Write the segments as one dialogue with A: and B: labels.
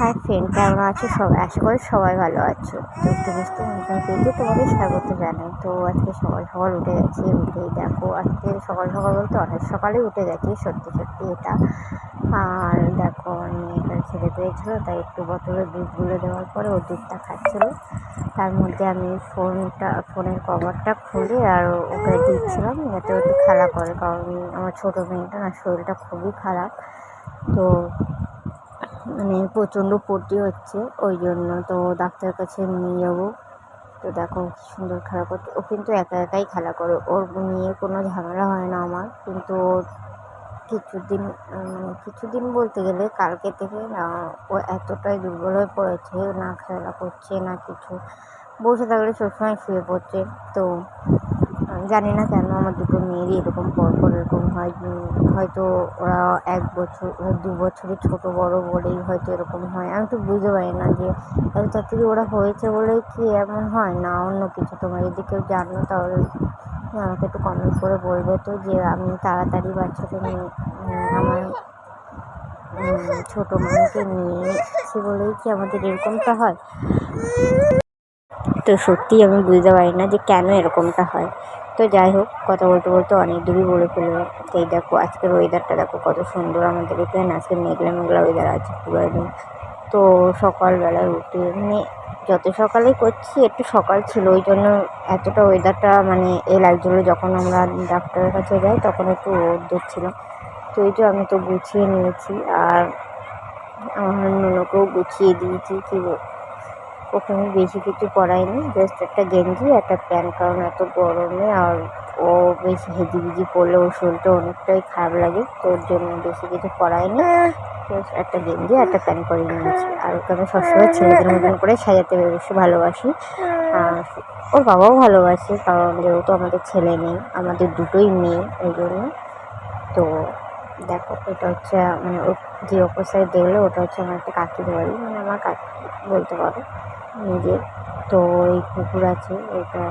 A: Hi friend, কেমন আছো সবাই? আশা করি সবাই ভালো আছো। তো নতুন পেজে তোমাদের স্বাগত জানাই। তো আজকে সকাল সকাল উঠে গেছি। উঠেই দেখো, আজকে সকাল সকাল বলতে অনেক সকালে উঠে গেছি, সত্যি সত্যি এটা। আর দেখো, আমি এটা ছেড়ে পেয়েছিল, তাই একটু বোতলে দুধ গুলে দেওয়ার পরে ও দুধটা খাচ্ছিল। তার মধ্যে আমি ফোনের কভারটা খুলে আর ওকে দিচ্ছিলাম যাতে একটু খেলা করে, কারণ আমার ছোটো মেয়েটা না শরীরটা খুবই খারাপ। তো মানে প্রচণ্ড পটি হচ্ছে, ওই জন্য তো ডাক্তারের কাছে নিয়ে যাবো। তো দেখো কি সুন্দর খেলা করতে, ও কিন্তু একা একাই খেলা করে, ওর নিয়ে কোনো ঝামেলা হয় না আমার। কিন্তু কিছুদিন বলতে গেলে কালকে থেকে না, ও এতটাই দুর্বল হয়ে পড়েছে, না খেলা করছে না কিছু, বসে থাকলে সবসময় শুয়ে পড়ছে। তো জানি না কেন আমার দুটো মেয়েরই এরকম পরপর এরকম হয়। হয়তো ওরা 1 বছর 2 বছরের ছোটো বড়ো বলেই হয়তো এরকম হয়। আমি তো বুঝতে পারি না যে এত তাড়াতাড়ি ওরা হয়েছে বলেই কি এমন হয়, না অন্য কিছু। তোমরা যদি কেউ জানো তাহলে আমাকে একটু কমেন্ট করে বলবে তো, যে আমি তাড়াতাড়ি বাচ্চাকে নিয়ে আমার ছোটো মেয়েকে নিয়েছি বলেই কি আমাদের এরকমটা হয়। তো সত্যিই আমি বুঝতে পারি না যে কেন এরকমটা হয়। তো যাই হোক, কথা বলতে বলতে অনেক দূরই বলে ফেললাম। এই দেখো আজকের ওয়েদারটা দেখো কত সুন্দর আমাদের এখানে। আজকে মেঘলা মেঘলা ওয়েদার আছে পুরো একদম। তো সকালবেলায় উঠে যত সকালেই করছি, একটু সকাল ছিল ওই জন্য এতটা ওয়েদারটা লাগছিলো। যখন আমরা ডাক্তারের কাছে যাই তখন একটু রোদ ছিল। তো এই যে আমি তো গুছিয়ে নিয়েছি, আর আমার নুনুকেও গুছিয়ে দিয়েছি। ওকে আমি বেশি কিছু পরাইনি, জাস্ট একটা গেঞ্জি একটা প্যান্ট, কারণ এত গরমে আর ও বেশি হেজিবিজি পরলে ওর শরীরটা অনেকটাই খারাপ লাগে। তো ওর জন্য বেশি কিছু পরাইনি, একটা গেঞ্জি একটা প্যান্ট পরিয়ে নিয়েছি। আর ওকে আমি সবসময় ছেলেদের মতন করে সাজাতে বেশি ভালোবাসি, আর ওর বাবাও ভালোবাসে, কারণ যেহেতু আমাদের ছেলে নেই, আমাদের দুটোই মেয়ে, ওই জন্য। তো দেখো, এটা হচ্ছে ওর যে অপর সাইড দেখলে ওটা হচ্ছে আমার একটা কাকির বাড়ি, আমার কাকি বলতে পারো নিজের। তো এই পুকুর আছে ওটা,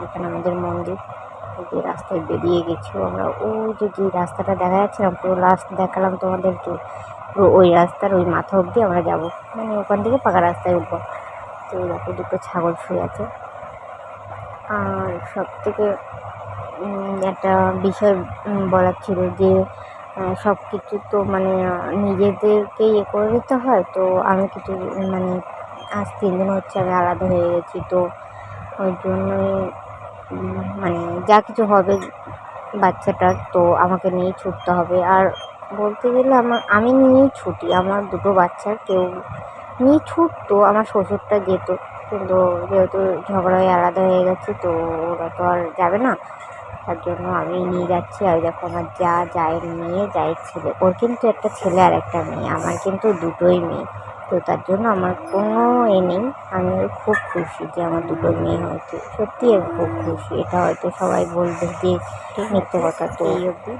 A: যেখানে আমাদের মন্দির, যে রাস্তায় বেরিয়ে গেছি আমরা, ওই যে রাস্তাটা দেখা যাচ্ছে না, পুরো লাস্ট দেখালাম তোমাদেরকে, পুরো ওই রাস্তার ওই মাথা অবধি আমরা যাবো, ওখান থেকে পাকা রাস্তায় উঠবো। তো দেখো দুটো ছাগল শুয়ে আছে। আর সব থেকে একটা বিষয় বলার ছিল যে সব কিছু তো নিজেদেরকে করে নিতে হয়। তো আমি কিছু আজ 3 দিন হচ্ছে আমি আলাদা হয়ে গেছি। তো ওই জন্যই যা কিছু হবে বাচ্চাটার, তো আমাকে নিয়েই ছুটতে হবে। আর বলতে গেলে আমি নিয়েই ছুটি, আমার দুটো বাচ্চার কেউ নিয়ে ছুটতো, আমার শ্বশুরটা যেত, কিন্তু যেহেতু ঝগড়া হয়ে আলাদা হয়ে গেছে তো ওরা তো আর যাবে না, তার জন্য আমি নিয়ে যাচ্ছি। আর দেখো আমার জায়ের মেয়ে, জায়ের ছেলে, ওর কিন্তু একটা ছেলে আর একটা মেয়ে, আমার কিন্তু দুটোই মেয়ে। তো তার জন্য আমার কোনো নেই, আমি খুব খুশি যে আমার দুটো মেয়ে হয়েছে। সত্যি আমি খুব খুশি। এটা হয়তো সবাই বলবে যে মিথ্যে কথা, তো এই অবধি।